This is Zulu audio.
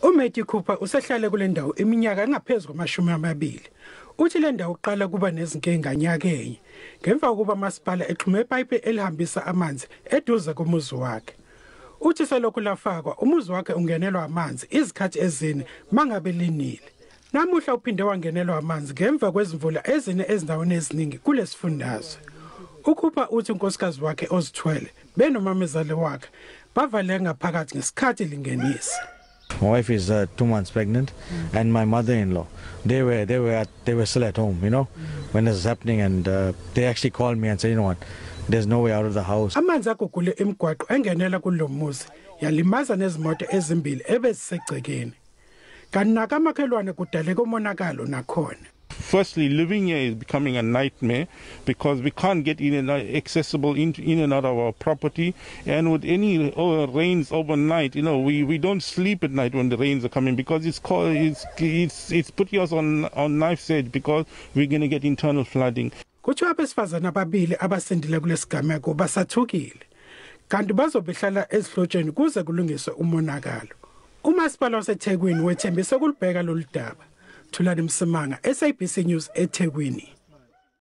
uMatthew Cooper usehlale kule ndawo iminyaka engaphezulu kwama-20. Uthi le ndawo uqala kuba nezinkinga nyakenye ngemva kokuba umasipala exhume ipayipi elihambisa amanzi eduze komuzi wakhe. Uthi selokhu lafakwa umuzi wakhe ungenelwa amanzi izikhathi ezine mangabe linile. Namuhla uphinde wangenelwa amanzi ngemva kwezimvula ezine ezindaweni eziningi kulesifundazwe. UCooper uthi unkosikazi wakhe ozithwele benomamezala wakhe bavale ngaphakathi ngesikhathi lingenisa. My wife is 2 months pregnant, and my mother-in-law. They were still at home, when this was happening, and they actually called me and said, you know what, there's no way out of the house. Amanzi agugule imigwaqo engenela kulomuzi yalimaza nezimoto ezimbili ebezisegcekeni. Kanaka amakhelwane kudaleka umonakalo nakhona. Firstly, living here is becoming a nightmare because we can't get in and accessible in and out of our property. And with any rains overnight, we don't sleep at night when the rains are coming because it's putting us on knife's edge because we're going to get internal flooding. Kuthiwa abesifazana ababili abasindile kulesigameko basathukile. Kanti bazobehlala ezihlotsheni kuze kulungiswe umonakalo. Umasipala waseThekwini wethembise kulibheka lolu daba. Thulani Msimanga, SABC News eThekwini.